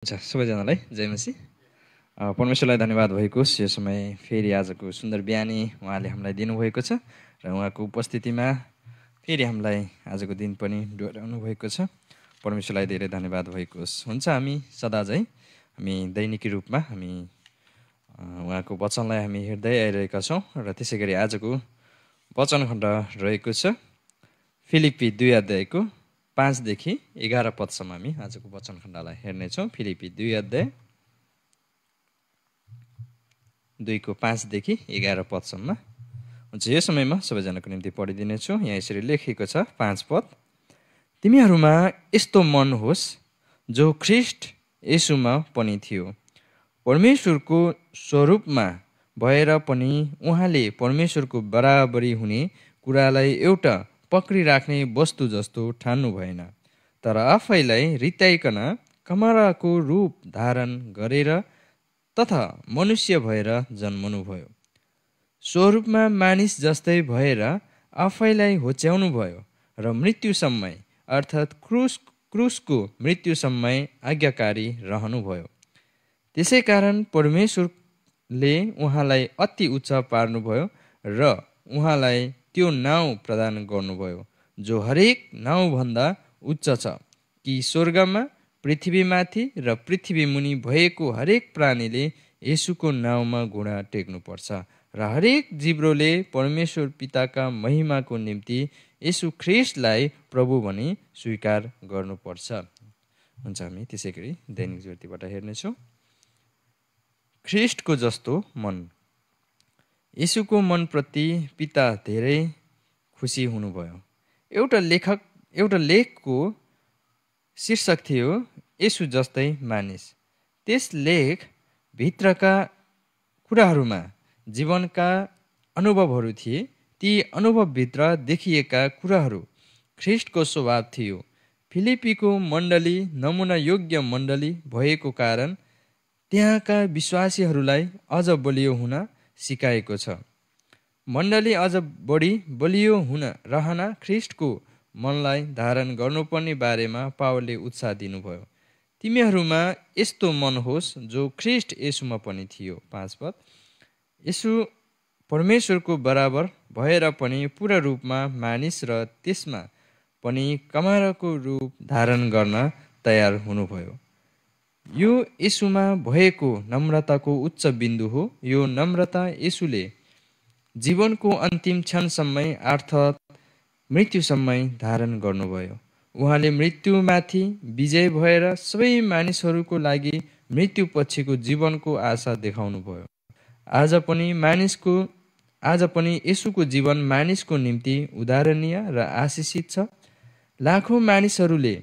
हुन्छ सबैजनालाई जय मसी। परमेश्वरलाई धन्यवाद भएको यो समय फेरि आजको सुन्दर बिहानी उहाँले हामीलाई दिनुभएको छ र उहाँको उपस्थितिमा फेरि हामीलाई आजको दिन पनि डोहोऱ्याउनु भएको छ। परमेश्वरलाई धेरै धन्यवाद भएको होस्। हुन्छ, हामी सदा चाहिँ हामी दैनिकी रूपमा हामी उहाँको वचनलाई हामी हेर्दै आइरहेका छौँ र त्यसै गरी आजको वचन खण्ड रहेको छ फिलिप्पी 2 अध्यायको 5 देखि 11 पदसम्म हामी आजको वचन खण्डलाई हेर्नेछौँ। फिलिप्पी 2 अध्याय 2 को 5 देखि 11 पदसम्म हुन्छ। यो समयमा सबैजनाको निम्ति पढिदिनेछु। यहाँ यसरी लेखिएको छ 5 पद। तिमीहरूमा यस्तो मन होस् जो ख्रिस्ट येशूमा पनि थियो, परमेश्वरको स्वरूपमा भएर पनि उहाँले परमेश्वरको बराबरी हुने कुरालाई एउटा पक्रिराख्ने वस्तु जस्तो ठान्नु भएन, तर आफैलाई रित्याइकन कमराको रूप धारण गरेर तथा मनुष्य भएर जन्मनुभयो। स्वरूपमा मानिस जस्तै भएर आफैलाई होच्याउनु भयो र मृत्युसम्म अर्थात् क्रुसको मृत्युसम्म आज्ञाकारी रहनुभयो। त्यसै कारण परमेश्वरले उहाँलाई अति उच्च पार्नुभयो र उहाँलाई त्यो नाउँ प्रदान गर्नुभयो जो हरेक नाउँभन्दा उच्च छ, कि स्वर्गमा, पृथ्वीमाथि र पृथ्वी मुनि भएको हरेक प्राणीले येशूको नाउँमा घुँडा टेक्नुपर्छ र हरेक जिब्रोले परमेश्वर पिताका महिमाको निम्ति येशू ख्रिस्टलाई प्रभु भनी स्वीकार गर्नुपर्छ। हुन्छ, हामी त्यसै गरी दैनिक ज्योतिबाट हेर्नेछौँ। ख्रिस्टको जस्तो मन। येशूको मनप्रति पिता धेरै खुसी हुनुभयो। एउटा लेखको शीर्षक थियो येशू जस्तै मानिस। त्यस लेख भित्रका कुराहरूमा जीवनका अनुभवहरू थिए। ती अनुभवभित्र देखिएका कुराहरू ख्रिस्टको स्वभाव थियो। फिलिप्पीको मण्डली नमुना योग्य मण्डली भएको कारण त्यहाँका विश्वासीहरूलाई अझ बलियो हुन सिकाएको छ। मण्डली अझ बढी बलियो रहन ख्रिस्टको मनलाई धारण गर्नुपर्ने बारेमा पावलले उत्साह दिनुभयो। तिमीहरूमा यस्तो मन होस् जो ख्रिस्ट येशूमा पनि थियो। 5 पद। येशू परमेश्वरको बराबर भएर पनि पूरा रूपमा मानिस र त्यसमा पनि कमराको रूप धारण गर्न तयार हुनुभयो। यो येशूमा भएको नम्रताको उच्च बिन्दु हो। यो नम्रता येशूले जीवनको अन्तिम क्षणसम्म अर्थात् मृत्युसम्म धारण गर्नुभयो। उहाँले मृत्युमाथि विजय भएर सबै मानिसहरूको लागि मृत्यु पछिको जीवनको आशा देखाउनुभयो। आज पनि येशूको जीवन मानिसको निम्ति उदाहरणीय र आशिषित छ। लाखौँ मानिसहरूले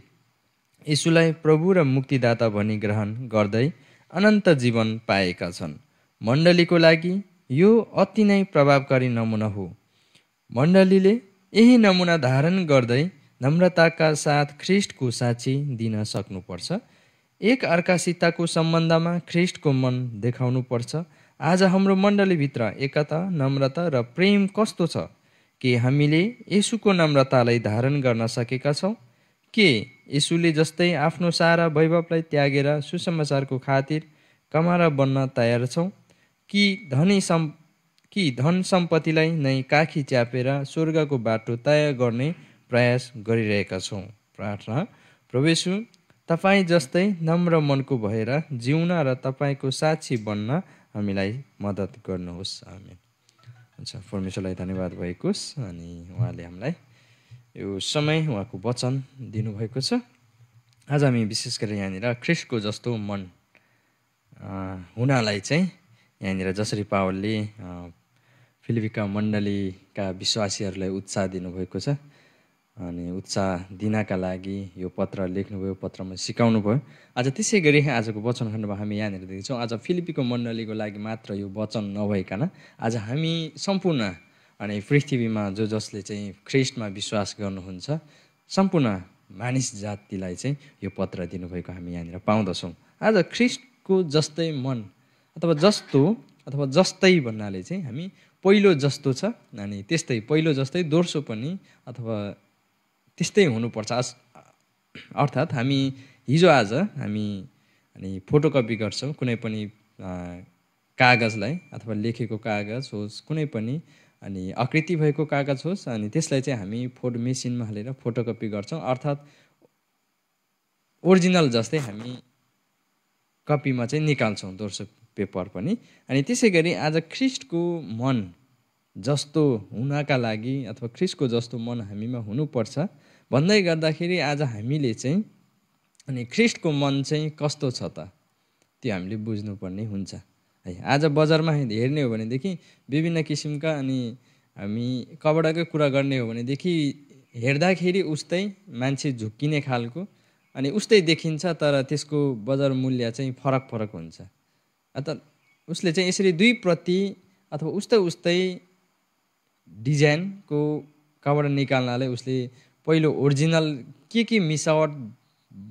येशूलाई प्रभु र मुक्तिदाता भनी ग्रहण गर्दै अनन्त जीवन पाएका छन्। मण्डलीको लागि यो अति नै प्रभावकारी नमुना हो। मण्डलीले यही नमुना धारण गर्दै नम्रताका साथ ख्रिस्टको साक्षी दिन सक्नुपर्छ। एक अर्कासितको सम्बन्धमा ख्रिस्टको मन देखाउनुपर्छ। आज हाम्रो मण्डलीभित्र एकता, नम्रता र प्रेम कस्तो छ? के हामीले येशूको नम्रतालाई धारण गर्न सकेका छौँ? के येशूले जस्तै आफ्नो सारा वैभवलाई त्यागेर सुसमाचारको खातिर कमरा बन्न तयार छौँ? कि धन सम्पत्तिलाई नै काखी च्यापेर स्वर्गको बाटो तय गर्ने प्रयास गरिरहेका छौँ? प्रार्थना। प्रभु येशू, तपाईँ जस्तै नम्र मनको भएर जिउन र तपाईँको साक्षी बन्न हामीलाई मद्दत गर्नुहोस्। आमेन। हुन्छ, परमेश्वरलाई धन्यवाद भएको होस्। अनि उहाँले हामीलाई यो समय उहाँको वचन दिनुभएको छ। आज हामी विशेष गरी यहाँनिर ख्रिस्टको जस्तो मन हुनलाई चाहिँ यहाँनिर जसरी पावलले फिलिप्पीका मण्डलीका विश्वासीहरूलाई उत्साह दिनुभएको छ अनि उत्साह दिनका लागि यो पत्र लेख्नुभयो, पत्रमा सिकाउनु भयो। आज त्यसै गरी आजको वचन खण्डमा हामी यहाँनिर देख्छौँ। आज फिलिप्पीको मण्डलीको लागि मात्र यो वचन नभइकन आज हामी सम्पूर्ण अनि पृथ्वीमा जसले चाहिँ ख्रिस्टमा विश्वास गर्नुहुन्छ सम्पूर्ण मानिस जातिलाई चाहिँ यो पत्र दिनुभएको हामी यहाँनिर पाउँदछौँ। आज ख्रिस्टको जस्तै मन अथवा जस्तो अथवा जस्तै भन्नाले चाहिँ हामी पहिलो जस्तो छ अनि त्यस्तै पहिलो जस्तै दोस्रो पनि अथवा त्यस्तै हुनुपर्छ। अर्थात् हामी हिजो आज हामी अनि फोटोकपी गर्छौँ कुनै पनि कागजलाई अथवा लेखेको कागज होस् कुनै पनि अनि आकृति भएको कागज होस् अनि त्यसलाई चाहिँ हामी फोटो मेसिनमा हालेर फोटोकपी गर्छौँ अर्थात् ओरिजिनल जस्तै हामी कपीमा चाहिँ निकाल्छौँ दोस्रो पेपर पनि। अनि त्यसै गरी आज ख्रिस्टको मन जस्तो हुनका लागि अथवा ख्रिस्टको जस्तो मन हामीमा हुनुपर्छ भन्दै गर्दाखेरि आज हामीले चाहिँ अनि ख्रिस्टको मन चाहिँ कस्तो छ त त्यो हामीले बुझ्नुपर्ने हुन्छ है। आज बजारमा हेर्ने हो भनेदेखि विभिन्न किसिमका अनि हामी कपडाकै कुरा गर्ने हो भनेदेखि हेर्दाखेरि उस्तै मान्छे झुक्किने खालको अनि उस्तै देखिन्छ तर त्यसको बजार मूल्य चाहिँ फरक हुन्छ। अर्थात् उसले चाहिँ यसरी दुई प्रति अथवा उस्तै डिजाइनको कपडा निकाल्नलाई उसले पहिलो ओरिजिनल के मिसावट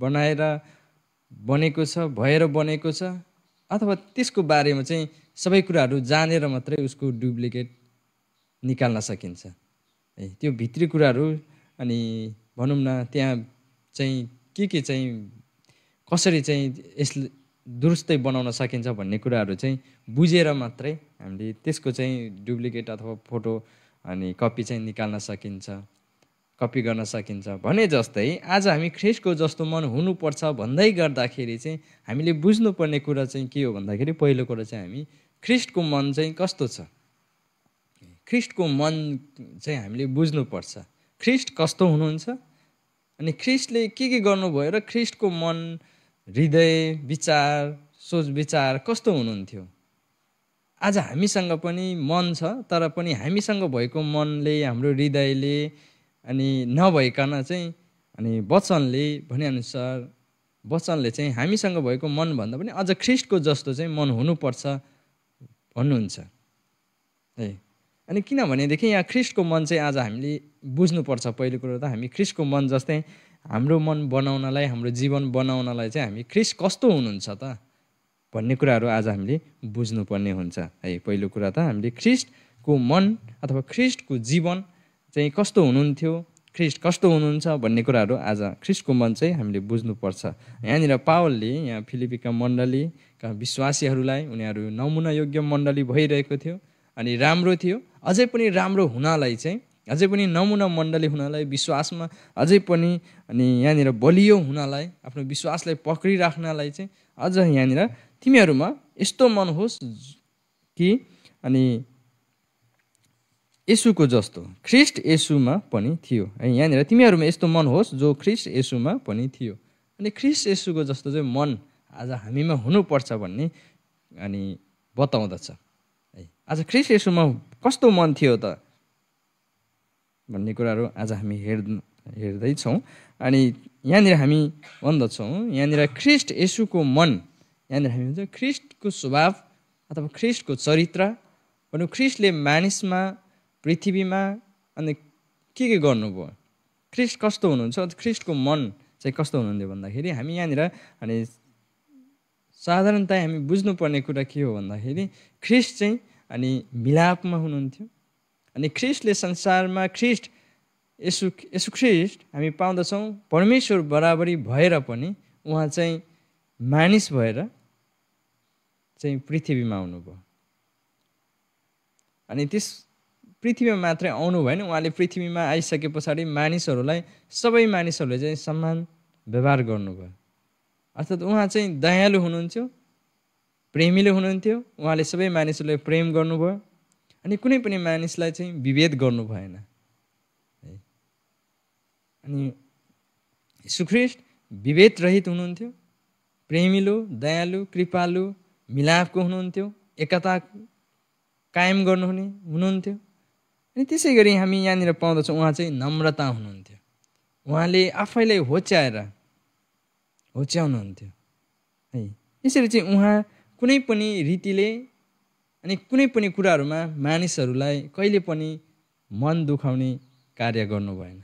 बनाएर बनेको छ भएर बनेको छ अथवा त्यसको बारेमा चाहिँ सबै कुराहरू जानेर मात्रै उसको डुप्लिकेट निकाल्न सकिन्छ है। त्यो भित्री कुराहरू अनि भनौँ न त्यहाँ चाहिँ के चाहिँ कसरी चाहिँ यसले दुरुस्तै बनाउन सकिन्छ भन्ने कुराहरू चाहिँ बुझेर मात्रै हामीले त्यसको चाहिँ डुप्लिकेट अथवा फोटो अनि कपी चाहिँ निकाल्न सकिन्छ कपी गर्न सकिन्छ भने जस्तै आज हामी ख्रिस्टको जस्तो मन हुनुपर्छ भन्दै गर्दाखेरि चाहिँ हामीले बुझ्नुपर्ने कुरा चाहिँ के हो भन्दाखेरि पहिलो कुरा चाहिँ हामी ख्रिस्टको मन चाहिँ कस्तो छ ख्रिस्टको मन चाहिँ हामीले बुझ्नुपर्छ ख्रिस्ट कस्तो हुनुहुन्छ अनि ख्रिस्टले के गर्नुभयो र ख्रिस्टको मन हृदय विचार सोच विचार कस्तो हुनुहुन्थ्यो। आज हामीसँग पनि मन छ तर पनि हामीसँग भएको मनले हाम्रो हृदयले अनि नभइकन चाहिँ अनि वचनले भनेअनुसार वचनले चाहिँ हामीसँग भएको मन भन्दा पनि अझ ख्रिस्टको जस्तो चाहिँ मन हुनुपर्छ भन्नुहुन्छ है। अनि किनभनेदेखि यहाँ ख्रिस्टको मन चाहिँ आज हामीले बुझ्नुपर्छ पहिलो कुरो त हामी ख्रिस्टको मन जस्तै हाम्रो मन बनाउनलाई हाम्रो जीवन बनाउनलाई चाहिँ हामी ख्रिस्ट कस्तो हुनुहुन्छ त भन्ने कुराहरू आज हामीले बुझ्नुपर्ने हुन्छ है। पहिलो कुरा त हामीले ख्रिस्टको मन अथवा ख्रिस्टको जीवन चाहिँ कस्तो हुनुहुन्थ्यो ख्रिस्ट कस्तो हुनुहुन्छ भन्ने कुराहरू आज ख्रिस्टको मन चाहिँ हामीले बुझ्नुपर्छ। यहाँनिर पावलले यहाँ फिलिपीका मण्डलीका विश्वासीहरूलाई उनीहरू नमुना योग्य मण्डली भइरहेको थियो अनि राम्रो थियो अझै पनि राम्रो हुनलाई चाहिँ अझै पनि नमुना मण्डली हुनलाई विश्वासमा अझै पनि अनि यहाँनिर बलियो हुनलाई आफ्नो विश्वासलाई पक्रिराख्नलाई चाहिँ अझ यहाँनिर तिमीहरूमा यस्तो मन होस् कि अनि येशूको जस्तो ख्रिस्ट येशूमा पनि थियो है। यहाँनिर तिमीहरूमा यस्तो मन होस् जो ख्रिस्ट येशूमा पनि थियो अनि ख्रिस्ट येशूको जस्तो चाहिँ मन आज हामीमा हुनुपर्छ भन्ने अनि बताउँदछ है। आज ख्रिस्ट येशूमा कस्तो मन थियो त भन्ने कुराहरू आज हामी हेर्दैछौँ अनि यहाँनिर हामी भन्दछौँ यहाँनिर ख्रिस्ट येशूको मन यहाँनिर हामी भन्छ ख्रिस्टको स्वभाव अथवा ख्रिस्टको चरित्र भनौँ ख्रिस्टले मानिसमा पृथ्वीमा अनि के गर्नुभयो ख्रिस्ट कस्तो हुनुहुन्छ ख्रिस्टको मन चाहिँ कस्तो हुनुहुन्थ्यो भन्दाखेरि हामी यहाँनिर अनि साधारणतया हामी बुझ्नुपर्ने कुरा के हो भन्दाखेरि ख्रिस्ट चाहिँ अनि मिलापमा हुनुहुन्थ्यो अनि ख्रिस्टले संसारमा ख्रिस्ट यसु ख्रिस्ट हामी पाउँदछौँ परमेश्वर बराबरी भएर पनि उहाँ चाहिँ मानिस भएर चाहिँ पृथ्वीमा आउनुभयो अनि त्यस पृथ्वीमा मात्रै आउनु भएन उहाँले पृथ्वीमा आइसके पछाडि मानिसहरूलाई सबै मानिसहरूले चाहिँ सम्मान व्यवहार गर्नुभयो अर्थात् उहाँ चाहिँ दयालु हुनुहुन्थ्यो प्रेमिलो हुनुहुन्थ्यो उहाँले सबै मानिसहरूलाई प्रेम गर्नुभयो अनि कुनै पनि मानिसलाई चाहिँ विभेद गर्नु भएन है। अनि येशू ख्रिस्ट विभेद रहित हुनुहुन्थ्यो प्रेमिलो दयालु कृपालु मिलापको हुनुहुन्थ्यो एकता कायम हुनुहुन्थ्यो अनि त्यसै गरी हामी यहाँनिर पाउँदछौँ उहाँ चाहिँ नम्रता हुनुहुन्थ्यो उहाँले आफैलाई होच्याउनुहुन्थ्यो है। यसरी चाहिँ उहाँ कुनै पनि रीतिले अनि कुनै पनि कुराहरूमा मानिसहरूलाई कहिले पनि मन दुखाउने कार्य गर्नु भएन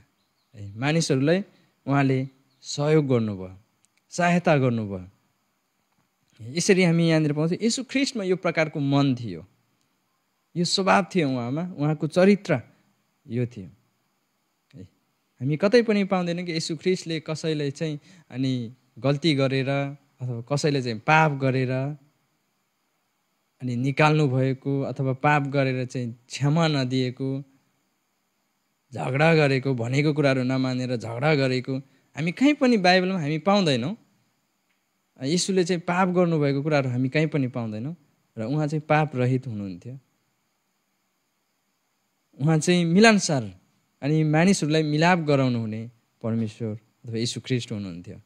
है। मानिसहरूलाई उहाँले सहयोग गर्नुभयो सहायता गर्नुभयो। यसरी हामी यहाँनिर पाउँछौँ येशू ख्रिस्टमा यो प्रकारको मन थियो यो स्वभाव थियो उहाँमा उहाँको चरित्र यो थियो है। हामी कतै पनि पाउँदैनौँ कि येशू ख्रिस्टले कसैलाई चाहिँ अनि गल्ती गरेर अथवा कसैले चाहिँ पाप गरेर अनि निकाल्नु भएको अथवा पाप गरेर चाहिँ क्षमा नदिएको, झगडा गरेको, भनेको कुराहरू नमानेर झगडा गरेको हामी कहीँ पनि बाइबलमा हामी पाउँदैनौँ। येशूले चाहिँ पाप गर्नुभएको कुराहरू हामी कहीँ पनि पाउँदैनौँ र उहाँ चाहिँ पाप रहित हुनुहुन्थ्यो। उहाँ चाहिँ मिलनसार अनि मानिसहरूलाई मिलाप गराउनु हुने परमेश्वर अथवा येशू ख्रीष्ट हुनुहुन्थ्यो।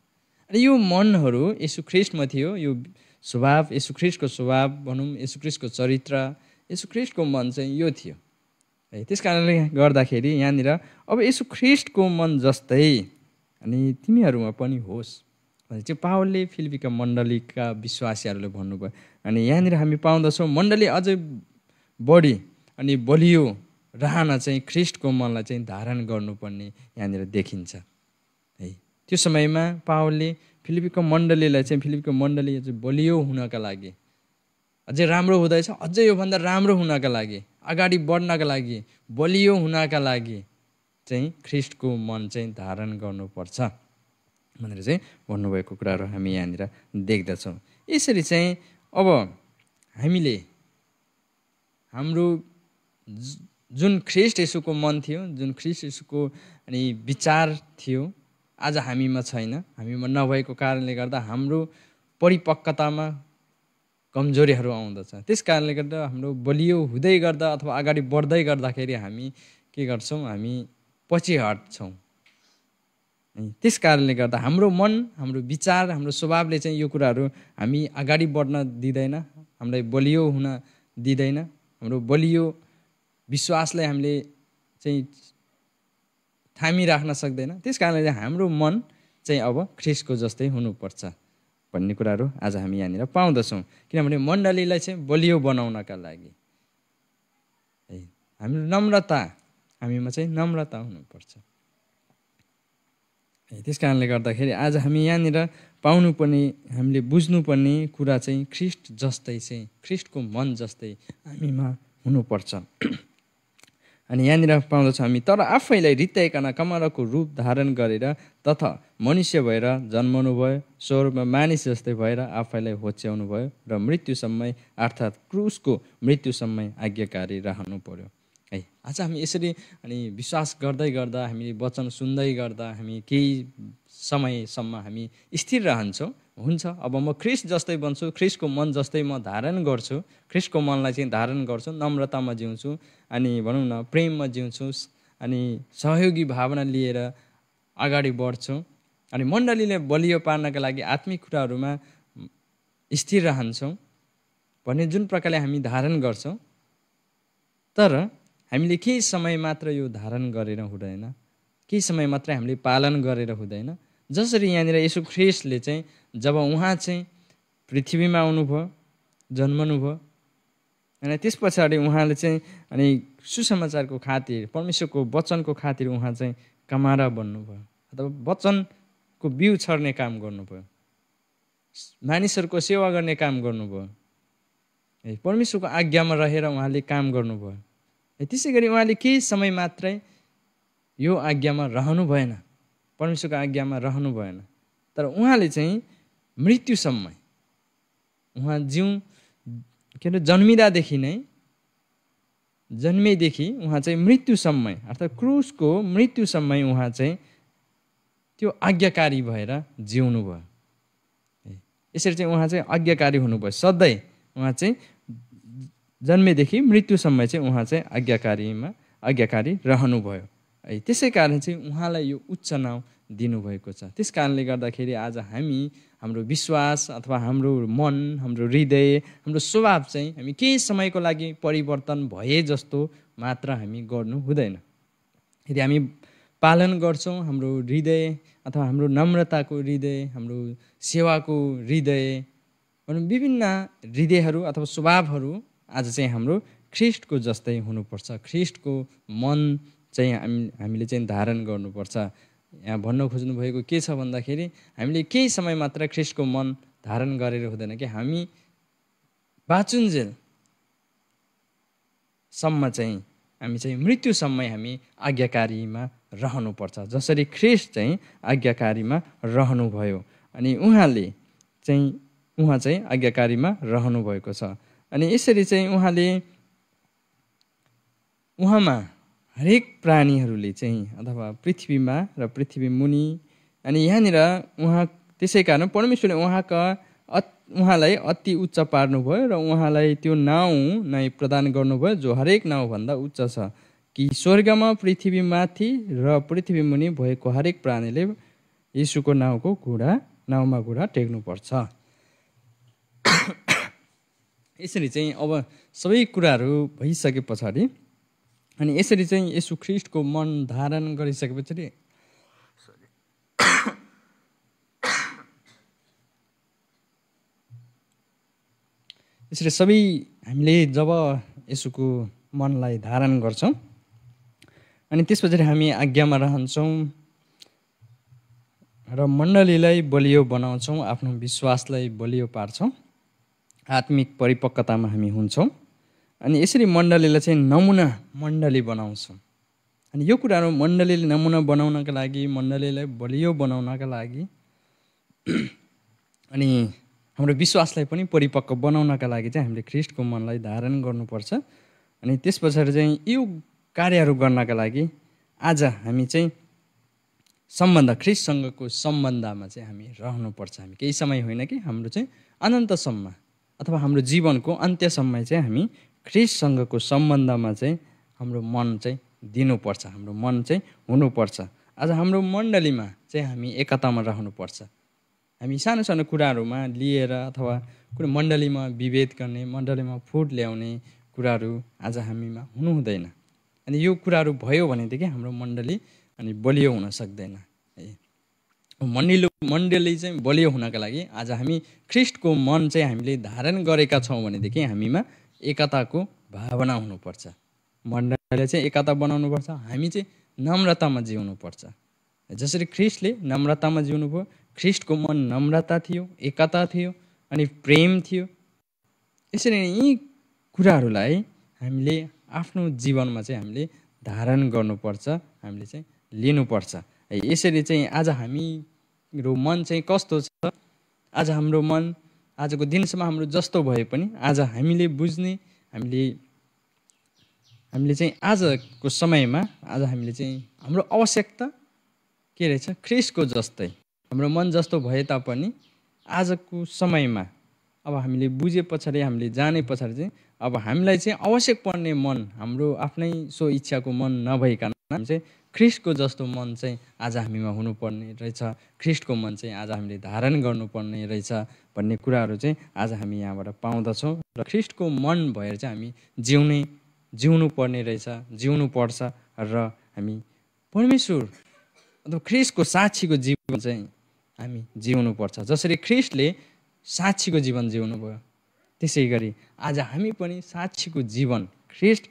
अनि यो मनहरू येशू ख्रीष्टमा थियो। यो स्वभाव येशू ख्रीष्टको स्वभाव भनौँ, येशू ख्रीष्टको चरित्र, येशू ख्रीष्टको मन चाहिँ यो थियो है। त्यस कारणले गर्दाखेरि यहाँनिर अब येशू ख्रीष्टको मन जस्तै अनि तिमीहरूमा पनि होस् भने चाहिँ पावलले फिलिप्पीका मण्डलीका विश्वासीहरूले भन्नुभयो। अनि यहाँनिर हामी पाउँदछौँ मण्डली अझै बढी अनि बलियो रहन चाहिँ ख्रीष्टको मनलाई चाहिँ धारण गर्नुपर्ने यहाँनिर देखिन्छ है। त्यो समयमा पावलले फिलिप्पीको मण्डलीलाई चाहिँ फिलिप्पीको मण्डली चाहिँ बलियो हुनका लागि, अझै राम्रो हुँदैछ, अझै योभन्दा राम्रो हुनका लागि, अगाडि बढ्नका लागि, बलियो हुनका लागि चाहिँ ख्रीष्टको मन चाहिँ धारण गर्नुपर्छ भनेर चाहिँ भन्नुभएको कुराहरू हामी यहाँनिर देख्दछौँ। यसरी चाहिँ अब हामीले हाम्रो जुन ख्रीष्ट येशूको मन थियो, जुन ख्रीष्ट येशूको अनि विचार थियो, आज हामीमा छैन। हामीमा नभएको कारणले गर्दा हाम्रो परिपक्वतामा कमजोरीहरू आउँदछ। त्यस कारणले गर्दा हाम्रो बलियो हुँदै गर्दा अथवा अगाडि बढ्दै गर्दाखेरि हामी के गर्छौँ, हामी पछि हट्छौँ। त्यस कारणले गर्दा हाम्रो मन, हाम्रो विचार, हाम्रो स्वभावले चाहिँ यो कुराहरू हामी अगाडि बढ्न दिँदैन, हामीलाई बलियो हुन दिँदैन, हाम्रो बलियो विश्वासलाई हामीले चाहिँ थामिराख्न सक्दैन। त्यस कारणले हाम्रो मन चाहिँ अब ख्रीष्टको जस्तै हुनुपर्छ भन्ने कुराहरू आज हामी यहाँनिर पाउँदछौँ। किनभने मण्डलीलाई चाहिँ बलियो बनाउनका लागि है हाम्रो नम्रता, हामीमा चाहिँ नम्रता हुनुपर्छ। त्यस कारणले गर्दाखेरि आज हामी यहाँनिर पाउनुपर्ने, हामीले बुझ्नुपर्ने कुरा चाहिँ ख्रीष्ट जस्तै चाहिँ ख्रीष्टको मन जस्तै हामीमा हुनुपर्छ। अनि यहाँनिर पाउँदछौँ हामी, तर आफैलाई रित्याइकन कमराको रूप धारण गरेर तथा मनुष्य भएर जन्मनु भयो, स्वरूपमा मानिस जस्तै भएर आफैलाई होच्याउनु भयो र मृत्युसम्म अर्थात् क्रुसको मृत्युसम्म आज्ञाकारी रहनु पर्यो है। आज हामी यसरी अनि विश्वास गर्दै गर्दा, हामीले वचन सुन्दै गर्दा हामी केही समयसम्म हामी स्थिर रहन्छौँ। हुन्छ, अब म ख्रीष्ट जस्तै बन्छु, ख्रीष्टको मन जस्तै म धारण गर्छु, ख्रीष्टको मनलाई चाहिँ धारण गर्छु, नम्रतामा जिउँछु अनि भनौँ न प्रेममा जिउँछु अनि सहयोगी भावना लिएर अगाडि बढ्छु अनि मण्डलीले बलियो पार्नका लागि आत्मिक कुराहरूमा स्थिर रहन्छौँ भन्ने जुन प्रकारले हामी धारण गर्छौँ। तर हामीले केही समय मात्र यो धारण गरेर हुँदैन, केही समय मात्रै हामीले पालन गरेर हुँदैन। जसरी यहाँनिर येशू ख्रीष्टले चाहिँ जब उहाँ चाहिँ पृथ्वीमा आउनुभयो, जन्मनुभयो अनि त्यस पछाडि उहाँले चाहिँ अनि सुसमाचारको खातिर, परमेश्वरको वचनको खातिर उहाँ चाहिँ कमारा बन्नुभयो अथवा वचनको बिउ छर्ने काम गर्नुभयो, मानिसहरूको सेवा गर्ने काम गर्नुभयो, परमेश्वरको आज्ञामा रहेर उहाँले काम गर्नुभयो। त्यसै गरी उहाँले केही समय मात्रै यो आज्ञामा रहनु भएन, परमेश्वरको आज्ञामा रहनु भएन, तर उहाँले चाहिँ मृत्युसम्म उहाँ के अरे जन्मिँदादेखि नै, जन्मेदेखि उहाँ चाहिँ मृत्युसम्म अर्थात् क्रुसको मृत्युसम्म उहाँ चाहिँ त्यो आज्ञाकारी भएर जिउनु भयो। यसरी चाहिँ उहाँ चाहिँ आज्ञाकारी हुनुभयो, सधैँ उहाँ चाहिँ जन्मेदेखि मृत्युसम्म चाहिँ उहाँ चाहिँ आज्ञाकारी रहनुभयो। त्यसै कारण चाहिँ उहाँलाई यो उच्च नाउँ दिनुभएको छ। त्यस कारणले गर्दाखेरि आज हामी हाम्रो विश्वास अथवा हाम्रो मन, हाम्रो हृदय, हाम्रो स्वभाव चाहिँ हामी केही समयको लागि परिवर्तन भए जस्तो मात्र हामी गर्नु हुँदैन। यदि हामी पालन गर्छौँ हाम्रो हृदय अथवा हाम्रो नम्रताको हृदय, हाम्रो सेवाको हृदय, विभिन्न हृदयहरू अथवा स्वभावहरू आज चाहिँ हाम्रो ख्रीष्टको जस्तै हुनुपर्छ। ख्रीष्टको मन चाहिँ हामीले चाहिँ धारण गर्नुपर्छ। यहाँ भन्न खोज्नु भएको के छ भन्दाखेरि हामीले केही समय मात्र ख्रीष्टको मन धारण गरेर हुँदैन कि हामी बाँचुन्जेलसम्म चाहिँ हामी चाहिँ मृत्युसम्म हामी आज्ञाकारीमा रहनुपर्छ, जसरी ख्रीष्ट चाहिँ आज्ञाकारीमा रहनुभयो। अनि उहाँले चाहिँ उहाँ चाहिँ आज्ञाकारीमा रहनु भएको छ। अनि यसरी चाहिँ उहाँमा हरेक प्राणीहरूले चाहिँ अथवा पृथ्वीमा र पृथ्वी मुनि अनि यहाँनिर उहाँ त्यसै कारण परमेश्वरले उहाँलाई अति उच्च पार्नुभयो र उहाँलाई त्यो नाउँ नै प्रदान गर्नुभयो जो हरेक नाउँभन्दा उच्च छ, कि स्वर्गमा पृथ्वीमाथि र पृथ्वी मुनि भएको हरेक प्राणीले यीशुको नाउँमा घुँडा टेक्नुपर्छ। यसरी चाहिँ अब सबै कुराहरू भइसके पछाडि अनि यसरी चाहिँ यीशु ख्रीष्टको मन धारण गरिसकेपछि यसरी सबै हामीले जब यीशुको मनलाई धारण गर्छौँ अनि त्यस पछाडि हामी आज्ञामा रहन्छौँ र मण्डलीलाई बलियो बनाउँछौँ, आफ्नो विश्वासलाई बलियो पार्छौँ, आत्मिक परिपक्वतामा हामी हुन्छौँ। अनि यसरी मण्डलीलाई चाहिँ नमुना मण्डली बनाउँछौँ। अनि यो कुराहरू मण्डलीले नमुना बनाउनका लागि, मण्डलीलाई बलियो बनाउनका लागि अनि हाम्रो विश्वासलाई पनि परिपक्व बनाउनका लागि चाहिँ हामीले ख्रीष्टको मनलाई धारण गर्नुपर्छ। अनि त्यस पछाडि चाहिँ यो कार्यहरू गर्नका लागि आज हामी चाहिँ ख्रीष्टसँगको सम्बन्धमा चाहिँ हामी रहनुपर्छ। हामी केही समय होइन कि हाम्रो चाहिँ अनन्तसम्म अथवा हाम्रो जीवनको अन्त्यसम्म चाहिँ हामी ख्रीष्टसँगको सम्बन्धमा चाहिँ हाम्रो मन चाहिँ दिनुपर्छ, हाम्रो मन चाहिँ हुनुपर्छ। आज हाम्रो मण्डलीमा चाहिँ हामी एकतामा रहनुपर्छ। हामी सानो सानो कुराहरूमा लिएर अथवा कुनै मण्डलीमा विभेद गर्ने, मण्डलीमा फुट ल्याउने कुराहरू आज हामीमा हुनु हुँदैन। अनि यो कुराहरू भयो भनेदेखि हाम्रो मण्डली अनि बलियो हुन सक्दैन है। मण्डली चाहिँ बलियो हुनका लागि आज हामी ख्रीष्टको मन चाहिँ हामीले धारण गरेका छौँ भनेदेखि हामीमा एकताको भावना हुनुपर्छ। मण्डलीले चाहिँ एकता बनाउनुपर्छ। हामी चाहिँ नम्रतामा जिउनुपर्छ। जसरी ख्रीष्टले नम्रतामा जिउनुभयो, ख्रीष्टको मन नम्रता थियो, एकता थियो अनि प्रेम थियो। यसरी नै यी कुराहरूलाई हामीले आफ्नो जीवनमा चाहिँ हामीले धारण गर्नुपर्छ, हामीले चाहिँ लिनुपर्छ। यसरी चाहिँ आज हाम्रो मन चाहिँ कस्तो छ, आज हाम्रो मन आजको दिनसम्म हाम्रो जस्तो भए पनि आज हामीले बुझ्ने, हामीले चाहिँ आजको समयमा आज हामीले चाहिँ हाम्रो आवश्यकता के रहेछ, ख्रीष्टको जस्तै हाम्रो मन जस्तो भए तापनि आजको समयमा अब हामीले बुझे पछाडि, हामीले जाने पछाडि चाहिँ अब हामीलाई चाहिँ आवश्यक पर्ने मन हाम्रो आफ्नै सो इच्छाको मन नभइकन हामी चाहिँ ख्रीष्टको जस्तो मन चाहिँ आज हामीमा हुनुपर्ने रहेछ, ख्रीष्टको मन चाहिँ आज हामीले धारण गर्नुपर्ने रहेछ भन्ने कुराहरू चाहिँ आज हामी यहाँबाट पाउँदछौँ। र ख्रीष्टको मन भएर चाहिँ हामी जिउनु पर्ने रहेछ, जिउनु पर्छ र हामी परमेश्वर अथवा ख्रीष्टको साक्षीको जीवन चाहिँ हामी जिउनु पर्छ। जसरी ख्रीष्टले साक्षीको जीवन जिउनु भयो त्यसै गरी आज हामी पनि साक्षीको जीवन, ख्रीष्ट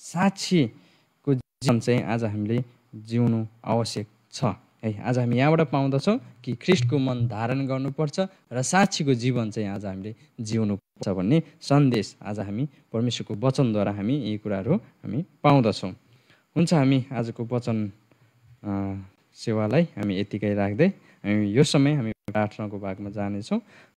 साक्षीको जीवन चाहिँ आज हामीले जिउनु आवश्यक छ है। आज हामी यहाँबाट पाउँदछौँ कि ख्रीष्टको मन धारण गर्नुपर्छ र साक्षीको जीवन चाहिँ आज हामीले जिउनु पर्छ भन्ने सन्देश आज हामी परमेश्वरको वचनद्वारा हामी यी कुराहरू हामी पाउँदछौँ। हुन्छ, हामी आजको वचन सेवालाई हामी यतिकै राख्दै हामी यो समय हामी प्रार्थनाको भागमा जानेछौँ।